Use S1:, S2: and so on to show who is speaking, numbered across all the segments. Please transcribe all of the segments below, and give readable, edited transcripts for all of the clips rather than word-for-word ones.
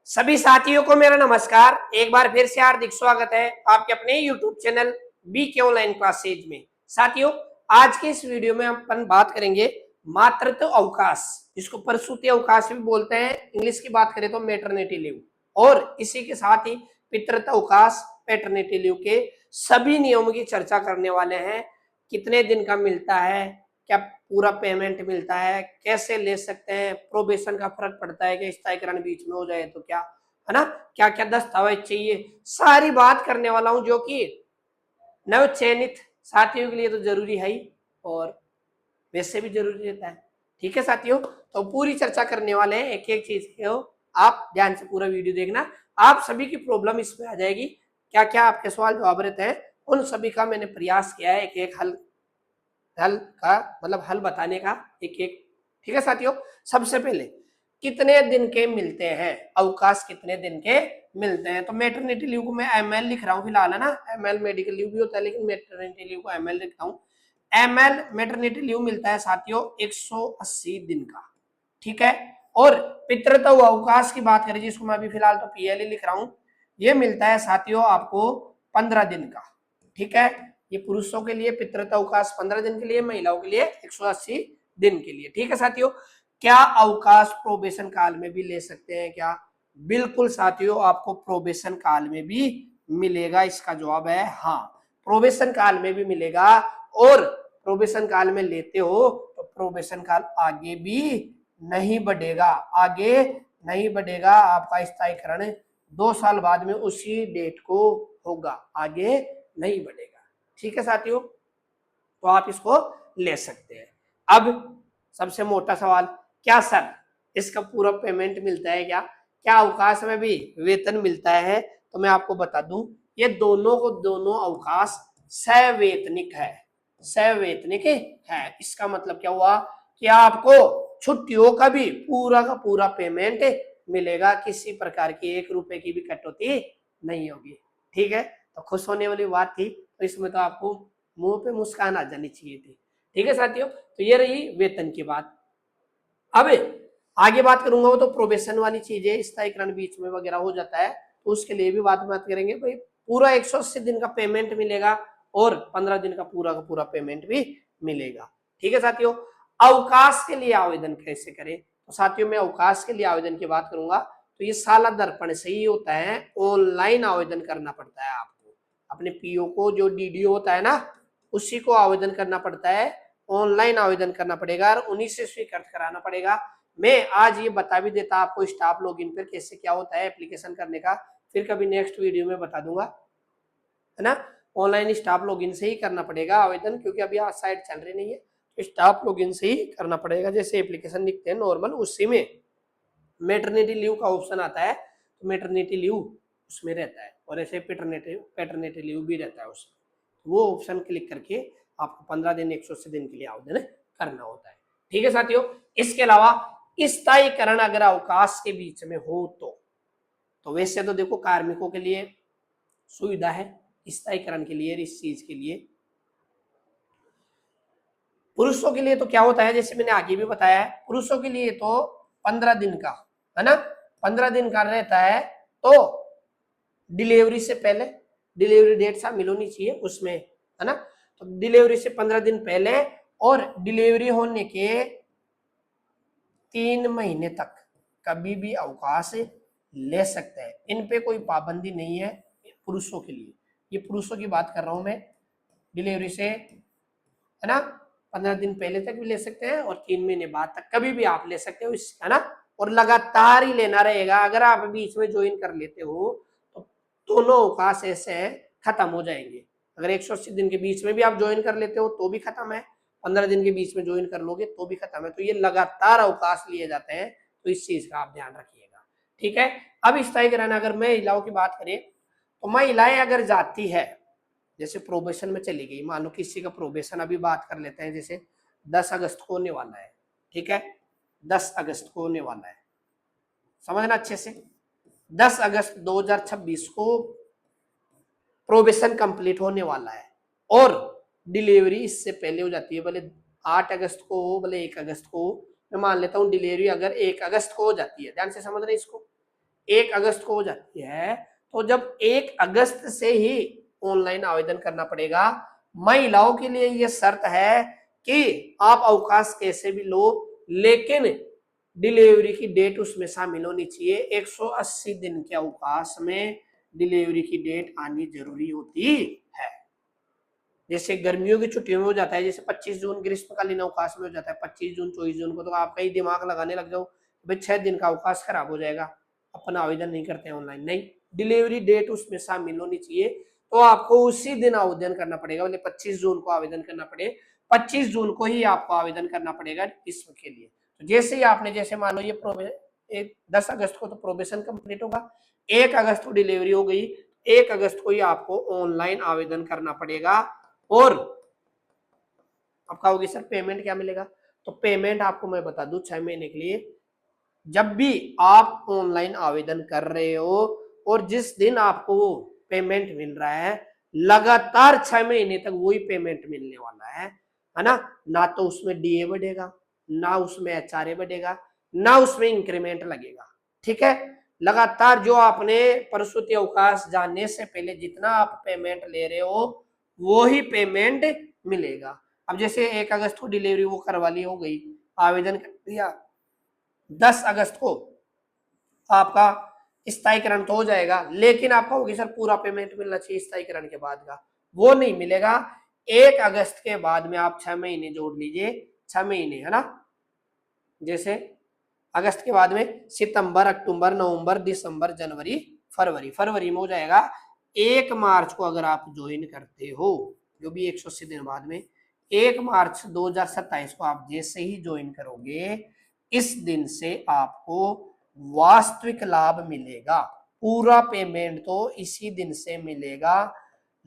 S1: सभी साथियों को मेरा नमस्कार। एक बार फिर से हार्दिक स्वागत है आपके अपने YouTube चैनल बी के ऑनलाइन क्लासेज में। साथियों, आज के इस वीडियो में हम अपन बात करेंगे मातृत्व अवकाश, जिसको प्रसूति अवकाश भी बोलते हैं। इंग्लिश की बात करें तो मैटरनिटी लीव, और इसी के साथ ही पितृत्व अवकाश, पैटर्निटी लीव के सभी नियमों की चर्चा करने वाले हैं। कितने दिन का मिलता है, क्या पूरा पेमेंट मिलता है, कैसे ले सकते हैं, प्रोबेशन का फर्क पड़ता है कि स्थायीकरण बीच में हो जाए तो क्या है ना, क्या क्या दस्तावेज चाहिए, सारी बात करने वाला हूं, जो कि नव चयनित साथियों के लिए तो जरूरी है ही, और वैसे भी जरूरी रहता है। ठीक है साथियों, तो पूरी चर्चा करने वाले हैं एक एक चीज के। आप ध्यान से पूरा वीडियो देखना, आप सभी की प्रॉब्लम इसमें आ जाएगी। क्या क्या आपके सवाल जवाब रहते हैं, उन सभी का मैंने प्रयास किया है एक एक हल का, मतलब हल बताने का एक एक। ठीक है साथियों, सबसे पहले कितने दिन के मिलते हैं, अवकाश कितने दिन के मिलते हैं। तो मैटरनिटी लीव को मैं एमएल लिख रहा हूँ फिलहाल, है ना। एमएल मेडिकल लीव भी होता है, लेकिन मैटरनिटी लीव को एमएल लिखता हूँ। एमएल मैटरनिटी लीव मिलता है साथियों 180 दिन का। ठीक है, और पितृत्व अवकाश की बात करें, जिसको मैं अभी फिलहाल तो पीएल लिख रहा हूँ, ये मिलता है साथियों आपको 15 दिन का। ठीक है, ये पुरुषों के लिए पितृत्व अवकाश 15 दिन के लिए, महिलाओं के लिए 180 दिन के लिए। ठीक है साथियों, क्या अवकाश प्रोबेशन काल में भी ले सकते हैं क्या? बिल्कुल साथियों, आपको प्रोबेशन काल में भी मिलेगा। इसका जवाब है हाँ, प्रोबेशन काल में भी मिलेगा। और प्रोबेशन काल में लेते हो तो प्रोबेशन काल आगे भी नहीं बढ़ेगा, आगे नहीं बढ़ेगा। आपका स्थायीकरण 2 साल बाद में उसी डेट को होगा, आगे नहीं बढ़ेगा। ठीक है साथियों, तो आप इसको ले सकते हैं। अब सबसे मोटा सवाल, क्या सर इसका पूरा पेमेंट मिलता है क्या? क्या अवकाश में भी वेतन मिलता है? तो मैं आपको बता दूं, ये दोनों को दोनों अवकाश सवेतनिक है, सवेतनिक है। इसका मतलब क्या हुआ कि आपको छुट्टियों का भी पूरा का पूरा पेमेंट मिलेगा, किसी प्रकार की 1 रुपए की भी कटौती नहीं होगी। ठीक है, तो खुश होने वाली बात थी, तो इसमें तो आपको मुंह पे मुस्कान आ जानी चाहिए थी। ठीक है साथियों, तो ये रही वेतन की बात। अब आगे बात करूंगा, वो तो प्रोबेशन वाली चीज है, स्थायीकरण बीच में वगैरह हो जाता है, तो उसके लिए भी बात करेंगे। भाई पूरा 180 दिन का पेमेंट मिलेगा, और 15 दिन का पूरा पेमेंट भी मिलेगा। ठीक है साथियों, अवकाश के लिए आवेदन कैसे करें? तो साथियों, मैं अवकाश के लिए आवेदन की बात करूंगा, तो ये साला दर्पण से ही होता है। ऑनलाइन आवेदन करना पड़ता है आपको, अपने पीओ को, जो डीडीओ होता है ना, उसी को आवेदन करना पड़ता है। ऑनलाइन आवेदन करना पड़ेगा और उन्हीं से स्वीकृत कराना पड़ेगा। मैं आज ये बता भी देता आपको स्टाफ लॉगिन पर कैसे क्या होता है एप्लीकेशन करने का, फिर कभी नेक्स्ट वीडियो में बता दूंगा, है ना। ऑनलाइन स्टाफ लॉगिन से ही करना पड़ेगा आवेदन, क्योंकि अभी आज साइट चल रही नहीं है, तो स्टाफ लॉगिन से ही करना पड़ेगा। जैसे एप्लीकेशन लिखते हैं नॉर्मल, उसी में मैटरनिटी लीव का ऑप्शन आता है, तो मैटरनिटी लीव उसमें रहता है, और ऐसे पैटर्निटी लीव भी रहता है उसमें। वो ऑप्शन क्लिक करके आपको 15 दिन 180 दिन के लिए आवेदन करना होता है। ठीक है साथियों, इसके अलावा स्थायीकरण अगर अवकाश के बीच में हो तो वैसे तो देखो कार्मिकों के लिए सुविधा है स्थायीकरण के लिए, इस चीज के लिए। पुरुषों के लिए तो क्या होता है, जैसे मैंने आगे भी बताया है, पुरुषों के लिए तो 15 दिन का, है ना, 15 दिन का रहता है। तो डिलीवरी से पहले, डिलीवरी डेट शामिल होनी चाहिए उसमें, है ना। तो डिलीवरी से 15 दिन पहले, और डिलीवरी होने के 3 महीने तक कभी भी अवकाश ले सकते हैं। इन पे कोई पाबंदी नहीं है पुरुषों के लिए, ये पुरुषों की बात कर रहा हूं मैं। डिलीवरी से, है ना, 15 दिन पहले तक भी ले सकते हैं, और 3 महीने बाद तक कभी भी आप ले सकते हो, है ना। और लगातार ही लेना रहेगा। अगर आप बीच में ज्वाइन कर लेते हो तो दोनों अवकाश ऐसे खत्म हो जाएंगे। अगर 180 दिन के बीच में भी आप ज्वाइन कर लेते हो तो भी खत्म है, 15 दिन के बीच में ज्वाइन कर लोगे तो भी खत्म है। तो ये लगातार अवकाश लिए जाते हैं, तो इस चीज का आप ध्यान रखिएगा। ठीक है, अब स्थायीकरण अगर महिलाओं की बात करें, तो महिलाएं अगर जाती है, जैसे प्रोबेशन में चली गई, मान लो किसी का प्रोबेशन, अभी बात कर लेते हैं, जैसे 10 अगस्त को होने वाला है। ठीक है, 10 अगस्त को होने वाला है, समझना अच्छे से। 10 अगस्त 2026 को प्रोबेशन कंप्लीट होने वाला है, और डिलीवरी इससे पहले हो जाती है, भले 8 अगस्त को हो, भले 1 अगस्त को हो। मैं मान लेता हूँ डिलीवरी अगर 1 अगस्त को हो जाती है, ध्यान से समझ रहे इसको। 1 अगस्त को हो जाती है, तो जब 1 अगस्त से ही ऑनलाइन आवेदन करना पड़ेगा। महिलाओं के लिए यह शर्त है कि आप अवकाश कैसे भी लो, लेकिन डिलीवरी की डेट उसमें शामिल होनी चाहिए। 180 दिन के अवकाश में डिलीवरी की डेट आनी जरूरी होती है। जैसे गर्मियों की छुट्टियों में हो जाता है, जैसे 25 जून ग्रीष्मकालीन अवकाश में हो जाता है, 25 जून 24 जून को, तो आप कई दिमाग लगाने लग जाओ भाई 6 दिन का अवकाश खराब हो जाएगा, अपन आवेदन नहीं करते हैं ऑनलाइन। नहीं, डिलीवरी डेट उसमें शामिल होनी चाहिए, तो आपको उसी दिन आवेदन करना पड़ेगा। बोले 25 जून को आवेदन करना पड़े, 25 जून को ही आपको आवेदन करना पड़ेगा इसके लिए। तो जैसे ही आपने, जैसे मान लो ये 10 अगस्त को तो प्रोबेशन कंप्लीट होगा, 1 अगस्त को डिलीवरी हो गई, 1 अगस्त को ही आपको ऑनलाइन आवेदन करना पड़ेगा। और अब कहोगे सर पेमेंट क्या मिलेगा, तो पेमेंट आपको मैं बता दूं 6 महीने के लिए, जब भी आप ऑनलाइन आवेदन कर रहे हो और जिस दिन आपको पेमेंट मिल रहा है, लगातार 6 महीने तक वही पेमेंट मिलने वाला है ना। ना तो उसमें डीए बढ़ेगा, ना उसमें एचआरए बढ़ेगा, ना उसमें इंक्रीमेंट लगेगा। ठीक है, लगातार जो आपने प्रसूति अवकाश जाने से पहले जितना आप पेमेंट ले रहे हो वो ही पेमेंट मिलेगा। अब जैसे 1 अगस्त को डिलीवरी वो करवा ली, हो गई, आवेदन कर दिया, 10 अगस्त को आपका स्थायीकरण तो हो जाएगा, लेकिन आपका होगी सर पूरा पेमेंट मिलना चाहिए स्थायीकरण के बाद का, वो नहीं मिलेगा। 1 अगस्त के बाद में आप 6 महीने जोड़ लीजिए, 6 महीने है ना। जैसे अगस्त के बाद में सितंबर, अक्टूबर, नवंबर, दिसंबर, जनवरी, फरवरी, फरवरी में हो जाएगा 1 मार्च को अगर आप ज्वाइन करते हो, जो भी 180 दिन बाद में 1 मार्च 2027 को आप जैसे ही ज्वाइन करोगे, इस दिन से आपको वास्तविक लाभ मिलेगा। पूरा पेमेंट तो इसी दिन से मिलेगा।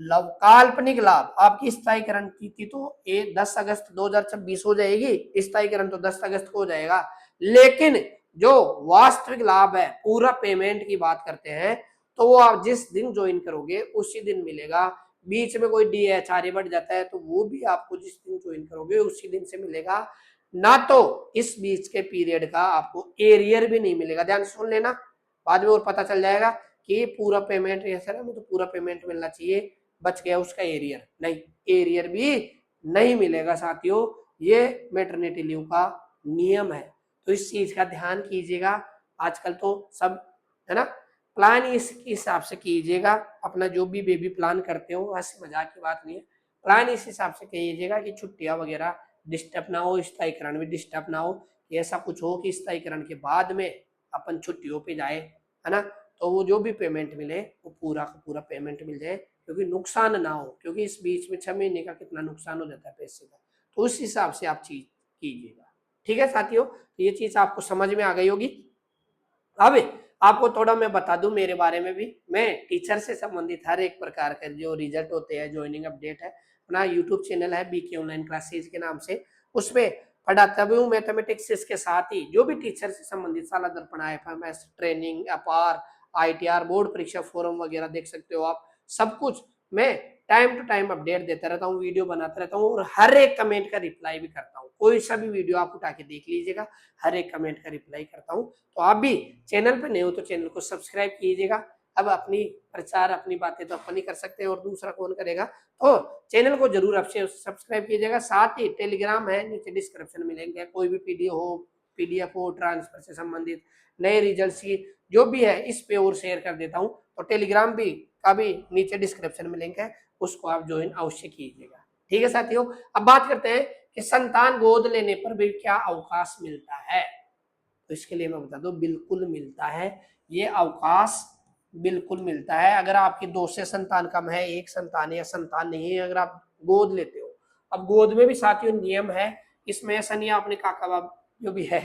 S1: काल्पनिक लाभ आपकी स्थायीकरण की थी तो 10 अगस्त 2026 हो जाएगी, स्थायीकरण तो 10 अगस्त को हो जाएगा, लेकिन जो वास्तविक लाभ है पूरा पेमेंट की बात करते हैं, तो वो आप जिस दिन ज्वाइन करोगे उसी दिन मिलेगा। बीच में कोई डीएचआरए बढ़ जाता है तो वो भी आपको जिस दिन ज्वाइन करोगे उसी दिन से मिलेगा। ना तो इस बीच के पीरियड का आपको एरियर भी नहीं मिलेगा। ध्यान सुन लेना, बाद में और पता चल जाएगा कि पूरा पेमेंट सर हमें तो पूरा पेमेंट मिलना चाहिए, बच गया उसका एरियर, नहीं, एरियर भी नहीं मिलेगा साथियों। ये मैटरनिटी लीव का नियम है, तो इस चीज का ध्यान कीजिएगा। आजकल तो सब है ना, प्लान इस हिसाब से कीजिएगा, अपना जो भी बेबी प्लान करते हो, ऐसे मजाक की बात नहीं है, प्लान इस हिसाब से कीजिएगा कि छुट्टियां वगैरह डिस्टर्ब ना हो, स्थायीकरण भी डिस्टर्ब ना हो, ऐसा कुछ हो कि स्थायीकरण के बाद में अपन छुट्टियों पे जाए, है ना, तो वो जो भी पेमेंट मिले वो पूरा का पूरा पेमेंट मिल जाए, क्योंकि नुकसान ना हो, क्योंकि इस बीच में 6 महीने का कितना नुकसान हो जाता है पैसे का, तो उस हिसाब से आप चीज कीजिएगा। ठीक है साथियों, तो ये चीज आपको समझ में आ गई होगी। अब आपको थोड़ा मैं बता दूं मेरे बारे में भी, मैं टीचर से संबंधित हर एक प्रकार के जो रिजल्ट होते हैं, ज्वाइनिंग अपडेट है, अपना यूट्यूब चैनल है बीके ऑनलाइन क्लासेज के नाम से, उसमें पढ़ाता भी हूँ मैथमेटिक्स के साथ ही जो भी टीचर से संबंधित साला दर्पण IFMS ट्रेनिंग, अपार, ITR, बोर्ड परीक्षा फोरम वगैरह देख सकते हो आप, सब कुछ मैं टाइम टू टाइम अपडेट देता रहता हूँ, वीडियो बनाता रहता हूँ, और हर एक कमेंट का रिप्लाई भी करता हूँ। कोई सा भी वीडियो आप उठा के देख लीजिएगा, हर एक कमेंट का रिप्लाई करता हूँ। तो आप भी चैनल पर नए हो तो चैनल को सब्सक्राइब कीजिएगा। अब अपनी प्रचार, अपनी बातें तो अपन ही कर सकते हैं और दूसरा कौन करेगा, तो चैनल को जरूर आपसे सब्सक्राइब कीजिएगा। साथ ही टेलीग्राम है, नीचे डिस्क्रिप्शन में लिंक है, कोई भी पीडीएफ हो ट्रांसफर से संबंधित, नए रिजल्ट की जो भी है इस पे और शेयर कर देता हूँ, तो टेलीग्राम भी का भी नीचे डिस्क्रिप्शन में लिंक है, उसको आप ज्वाइन अवश्य कीजिएगा। ठीक है साथियों, अब बात करते हैं कि संतान गोद लेने पर भी क्या अवकाश मिलता है। तो इसके लिए मैं बता दूं, बिल्कुल मिलता है, ये अवकाश बिल्कुल मिलता है। अगर आपकी 2 से संतान कम है, 1 संतान या संतान नहीं है, अगर आप गोद लेते हो, अब गोद में भी साथियों नियम है, इसमें ऐसा नहीं आपने काका बाब जो भी है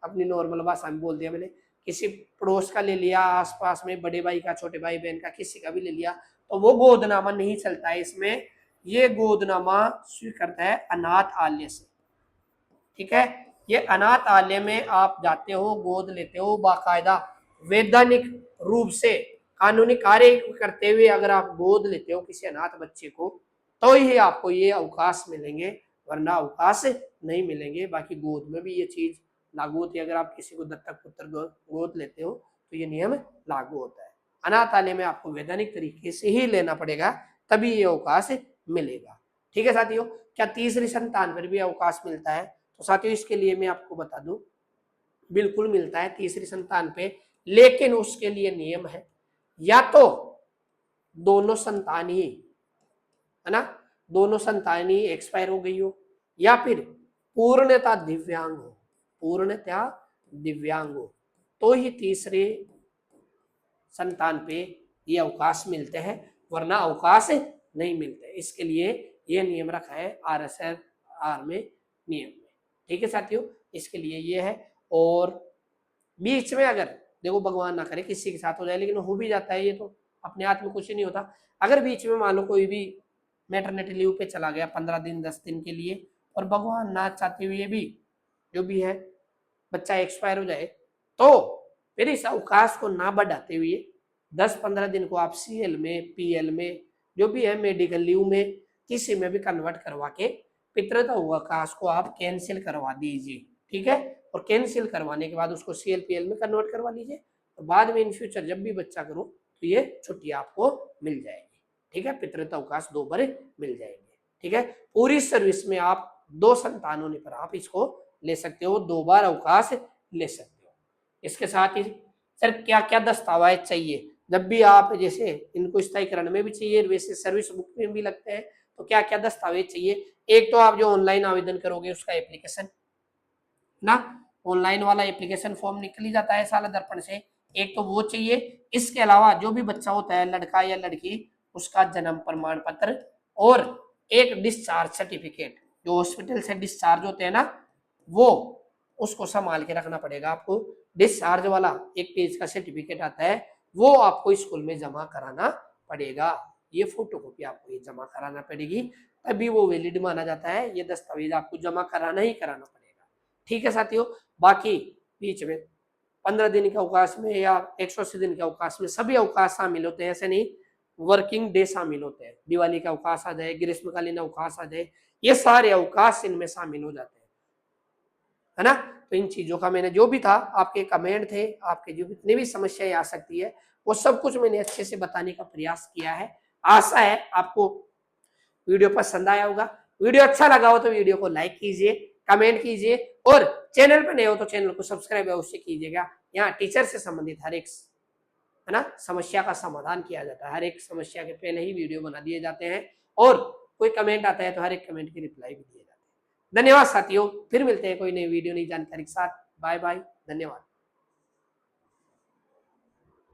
S1: अपनी नॉर्मल भाषा में बोल दिया मैंने, किसी पड़ोस का ले लिया, आसपास में बड़े भाई का, छोटे भाई बहन का, किसी का भी ले लिया, तो वो गोदनामा नहीं चलता है इसमें। ये गोदनामा स्वीकृत है अनाथ आलय से। ठीक है, ये अनाथ आलय में आप जाते हो, गोद लेते हो, बाकायदा वैधानिक रूप से कानूनी कार्य करते हुए अगर आप गोद लेते हो किसी अनाथ बच्चे को, तो ही आपको ये अवकाश मिलेंगे, वरना अवकाश नहीं मिलेंगे। बाकी गोद में भी ये चीज लागू होती है, अगर आप किसी को दत्तक पुत्र गोद लेते हो तो ये नियम लागू होता है। अनाथालय में आपको वैधानिक तरीके से ही लेना पड़ेगा, तभी ये अवकाश मिलेगा। ठीक है साथियों, क्या तीसरी संतान पर भी अवकाश मिलता है? तो साथियों इसके लिए मैं आपको बता दूं, बिल्कुल मिलता है तीसरी संतान पे, लेकिन उसके लिए नियम है, या तो दोनों संतान ही, है ना, दोनों संतान ही एक्सपायर हो गई हो, या फिर पूर्णतः दिव्यांग हो, पूर्णतः दिव्यांग हो, तो ही तीसरे संतान पे ये अवकाश मिलते हैं, वरना अवकाश नहीं मिलते। इसके लिए ये नियम रखा है RSR में, नियम में। ठीक है साथियों, इसके लिए ये है। और बीच में अगर देखो भगवान ना करे किसी के साथ हो जाए, लेकिन हो भी जाता है, ये तो अपने हाथ में कुछ नहीं होता। अगर बीच में मान लो कोई भी मैटरनिटी लीव पे चला गया 15 दिन 10 दिन के लिए, और भगवान ना चाहते हुए भी जो भी है बच्चा एक्सपायर हो जाए, तो फिर इस अवकाश को ना बढ़ाते हुए 10-15 दिन को आप CL में, PL में, जो भी है मेडिकल लीव में, किसी में भी कन्वर्ट करवा के पितृत्व अवकाश को आप कैंसिल करवा दीजिए। ठीक है, और कैंसिल करवाने के बाद उसको CL PL में कन्वर्ट करवा लीजिए, तो बाद में इन फ्यूचर जब भी बच्चा करो तो ये छुट्टी आपको मिल जाएगी। ठीक है, पितृत्व अवकाश 2 बार मिल जाएंगे। ठीक है, पूरी सर्विस में आप 2 संतान होने पर आप इसको ले सकते हो, 2 बार अवकाश ले सकते हो। इसके साथ ही सर क्या क्या दस्तावेज चाहिए? जब भी आप जैसे इनको स्थायीकरण में भी चाहिए, वैसे सर्विस बुक में भी लगते हैं, तो क्या क्या दस्तावेज चाहिए? एक तो आप जो ऑनलाइन आवेदन करोगे उसका एप्लीकेशन ना, ऑनलाइन वाला एप्लीकेशन फॉर्म निकल ही जाता है साला दर्पण से, एक तो वो चाहिए। इसके अलावा जो भी बच्चा होता है, लड़का या लड़की, उसका जन्म प्रमाण पत्र और एक डिस्चार्ज सर्टिफिकेट, जो हॉस्पिटल से डिस्चार्ज होते हैं ना, वो उसको संभाल के रखना पड़ेगा आपको। डिस्चार्ज वाला एक पेज का सर्टिफिकेट आता है, वो आपको स्कूल में जमा कराना पड़ेगा। ये फोटोकॉपी आपको ये जमा कराना पड़ेगी, तभी वो वैलिड माना जाता है। ये दस्तावेज आपको जमा कराना ही कराना पड़ेगा। ठीक है साथियों, बाकी बीच में 15 दिन के अवकाश में या 180 दिन के अवकाश में सभी अवकाश शामिल होते हैं, ऐसे नहीं, वर्किंग डे शामिल होते हैं। दिवाली का अवकाश आ जाए, ग्रीष्मकालीन अवकाश आ जाए, ये सारे अवकाश इनमें शामिल हो जाते हैं, है ना। तो इन चीजों का मैंने जो भी था, आपके कमेंट थे, आपके जो जितनी भी समस्याएं आ सकती है, वो सब कुछ मैंने अच्छे से बताने का प्रयास किया है। आशा है आपको वीडियो पसंद आया होगा। वीडियो अच्छा लगा हो तो वीडियो को लाइक कीजिए, कमेंट कीजिए, और चैनल पर नए हो तो चैनल को सब्सक्राइब अवश्य कीजिएगा। यहाँ टीचर से संबंधित हर एक, है ना, समस्या का समाधान किया जाता है। हर एक समस्या के पहले ही वीडियो बना दिए जाते हैं, और कोई कमेंट आता है तो हर एक कमेंट की रिप्लाई भी दिए जाते हैं। धन्यवाद साथियों, फिर मिलते हैं कोई नई वीडियो नई जानकारी के साथ। बाय बाय, धन्यवाद।